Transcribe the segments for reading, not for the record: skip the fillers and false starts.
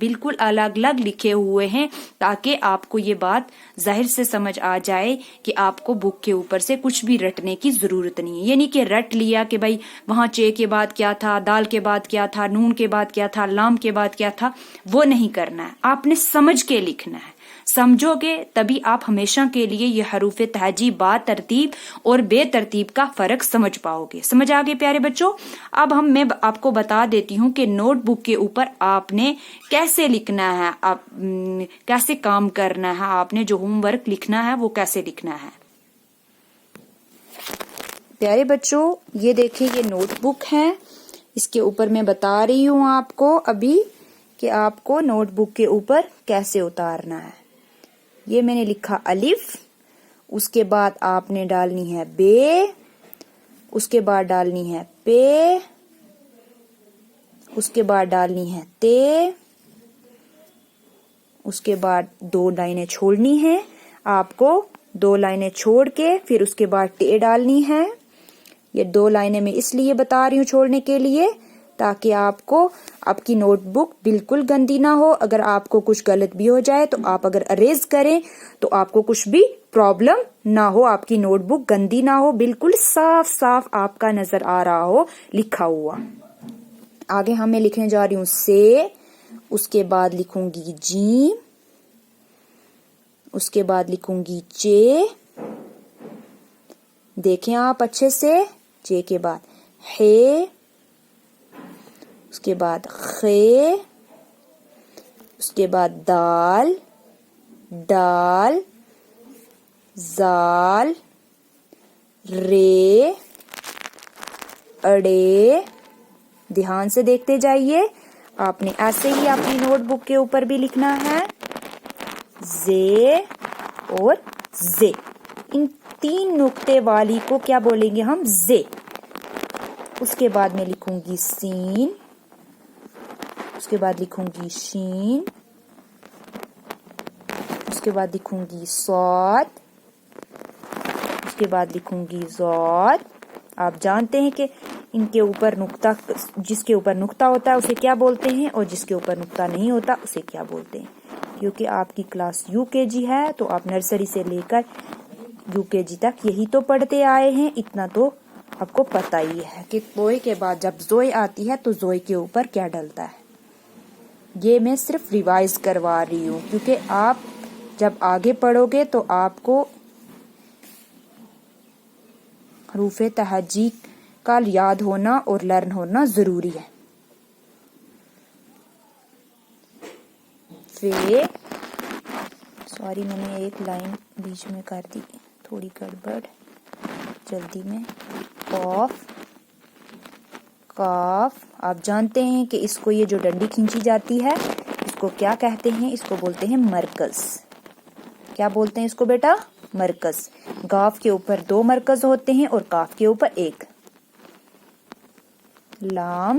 بالکل الگ الگ لکھے ہوئے ہیں تاکہ آپ کو یہ بات ظاہر سے سمجھ آ جائے کہ آپ کو بک کے اوپر سے کچھ بھی رٹنے کی ضرورت نہیں ہے. یعنی کہ رٹ لیا کہ بھائی وہاں چے کے بعد کیا تھا, دال کے بعد کیا تھا, نون کے بعد کیا تھا, لام کے بعد کیا تھا, وہ نہیں کرنا ہے. آپ نے سمجھ کے لکھنا ہے. سمجھو گے تبھی آپ ہمیشہ کے لیے یہ حروف تہجی با ترتیب اور بے ترتیب کا فرق سمجھ پاؤ گے. سمجھ آگے پیارے بچوں؟ اب میں آپ کو بتا دیتی ہوں کہ نوٹ بک کے اوپر آپ نے کیسے لکھنا ہے, کیسے کام کرنا ہے, آپ نے جو ہوم ورک لکھنا ہے وہ کیسے لکھنا ہے. پیارے بچوں یہ دیکھیں یہ نوٹ بک ہے, اس کے اوپر میں بتا رہی ہوں آپ کو ابھی کہ آپ کو نوٹ بک کے اوپر کیسے اتارنا ہے. یہ میں نے لکھا الف, اس کے بعد آپ نے ڈالنی ہے بے, اس کے بعد ڈالنی ہے پے, اس کے بعد ڈالنی ہے تے, اس کے بعد 2 لائنیں چھوڑنی ہیں آپ کو, 2 لائنیں چھوڑ کے پھر اس کے بعد ٹے ڈالنی ہے. یہ 2 لائنیں میں اس لیے بتا رہی ہوں چھوڑنے کے لیے تاکہ آپ کو آپ کی نوٹ بک بالکل گندی نہ ہو. اگر آپ کو کچھ غلط بھی ہو جائے تو آپ اگر اریز کریں تو آپ کو کچھ بھی پرابلم نہ ہو, آپ کی نوٹ بک گندی نہ ہو, بالکل صاف صاف آپ کا نظر آ رہا ہو لکھا ہوا. آگے ہم میں لکھنے جا رہی ہوں سے, اس کے بعد لکھوں گی جیم, اس کے بعد لکھوں گی چے, دیکھیں آپ اچھے سے, چے کے بعد ہے, اس کے بعد خے, اس کے بعد دال, ڈال, زال, رے, اڑے. دھیان سے دیکھتے جائیے, آپ نے ایسے ہی اپنی نوٹ بک کے اوپر بھی لکھنا ہے زے اور زے. ان 3 نقطے والی کو کیا بولیں گے ہم؟ زے. اس کے بعد میں لکھوں گی سین, اس کے بعد لکھوں گی شین, اس کے بعد لکھوں گی صاد, اس کے بعد لکھوں گی ضاد. آپ جانتے ہیں کہ ان کے اوپر نقطہ, جس کے اوپر نقطہ ہوتا ہے اسے کیا بولتے ہیں اور جس کے اوپر نقطہ نہیں ہوتا اسے کیا بولتے ہیں. کیونکہ آپ کی کلاس UKG ہے تو آپ نرسری سے لے کر UKG تک یہی تو پڑھتے آئے ہیں. اتنا تو آپ کو پتہ ہی ہے کہ زوئے کے بعد جب زوئے آتی ہے تو زوئے کے اوپر کیا ڈلتا ہے. یہ میں صرف ریوائز کروا رہی ہوں کیونکہ آپ جب آگے پڑھو گے تو آپ کو حروف تہجی کا یاد ہونا اور لرن ہونا ضروری ہے. سوری میں نے ایک لائن بیچ میں کر دی, تھوڑی گڑبڑ جلدی میں. قاف, کاف. آپ جانتے ہیں کہ اس کو یہ جو ڈنڈی کھینچی جاتی ہے اس کو کیا کہتے ہیں؟ اس کو بولتے ہیں مرکز. کیا بولتے ہیں اس کو بیٹا؟ مرکز. گاف کے اوپر 2 مرکز ہوتے ہیں اور کاف کے اوپر 1. لام,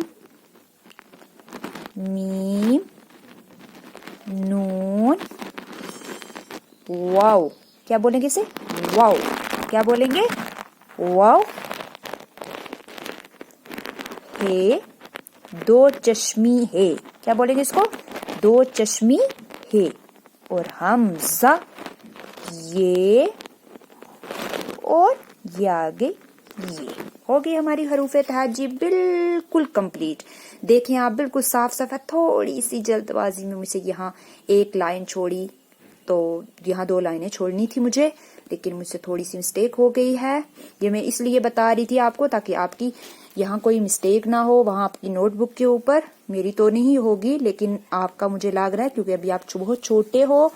میم, نون, واو. کیا بولیں گے اسے؟ واو. کیا بولیں گے؟ واو. ہے, 2 چشمی ہے. کیا بولیں گے اس کو؟ 2 چشمی ہے. اور حمزہ, یہ اور یہ آگے یہ. ہو گئی ہماری حروف تہجی بالکل کمپلیٹ. دیکھیں آپ بالکل صاف صفا. تھوڑی سی جلد بازی میں مجھے یہاں 1 لائن چھوڑی تو یہاں 2 لائنیں چھوڑنی تھی مجھے, لیکن مجھ سے تھوڑی سی مسٹیک ہو گئی ہے. یہ میں اس لیے بتا رہی تھی آپ کو تاکہ آپ کی یہاں کوئی مسٹیک نہ ہو. وہاں آپ کی نوٹ بک کے اوپر میری تو نہیں ہوگی لیکن آپ کا مجھے لگ رہا ہے کیونکہ ابھی آپ بہت چھوٹے ہو.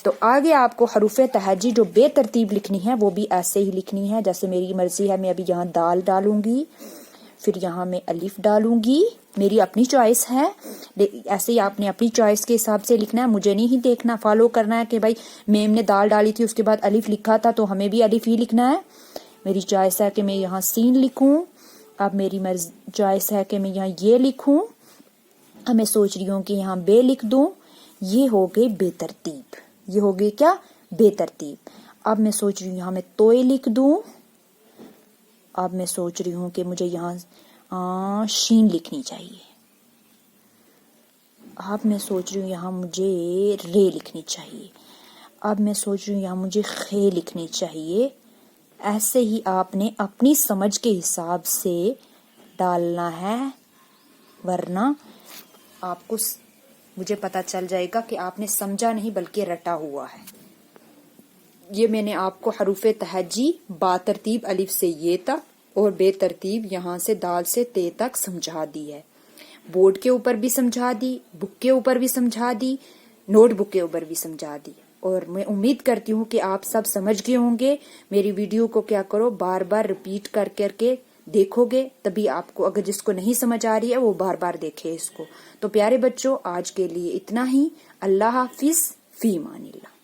تو آگے آپ کو حروف تہجی جو بے ترتیب لکھنی ہے وہ بھی ایسے ہی لکھنی ہے جیسے میری مرضی ہے. میں ابھی یہاں دال ڈالوں گی, پھر یہاں میں الف ڈالوں گی, میری اپنی چوائس ہے. ایسے ہی آپ نے اپنی چوائس کے حساب سے لکھنا ہے. مجھے نہیں دیکھنا فالو کرنا ہے کہ بھائی میم نے دال ڈالی تھی اس کے بعد الف لکھا تھا تو ہمیں بھی الف ہی لکھنا ہے. میری چوائس ہے کہ میں یہاں سین لکھوں, اب میری چوائس ہے کہ میں یہاں یہ لکھوں. اب میں سوچ رہی ہوں کہ یہاں بے لکھ دوں. یہ ہو گئی بے ترتیب. یہ ہو گئی کیا؟ بے ترتیب. اب میں سوچ رہی ہوں یہاں میں توئے لکھ دوں. اب میں سوچ رہی ہوں کہ مجھے یہاں شین لکھنی چاہیے. اب میں سوچ رہی ہوں یہاں مجھے رے لکھنی چاہیے، اب میں سوچ رہی ہوں یہاں مجھے خے لکھنی چاہیے. ایسے ہی آپ نے اپنی سمجھ کے حساب سے ڈالنا ہے، ورنہ آپ کو مجھے پتا چل جائے گا کہ آپ نے سمجھا نہیں بلکہ رٹا ہوا ہے. یہ میں نے آپ کو حروف تہجی با ترتیب الف سے یہ تک اور بے ترتیب یہاں سے دال سے تے تک سمجھا دی ہے. بورڈ کے اوپر بھی سمجھا دی، بک کے اوپر بھی سمجھا دی، نوٹ بک کے اوپر بھی سمجھا دی. اور میں امید کرتی ہوں کہ آپ سب سمجھ گئے ہوں گے. میری ویڈیو کو کیا کرو، بار بار ریپیٹ کر کے دیکھو گے، تبھی آپ کو، اگر جس کو نہیں سمجھ آ رہی ہے وہ بار بار دیکھے اس کو. تو پیارے بچوں، آج کے لیے اتنا ہی. اللہ حافظ، فی امان اللہ.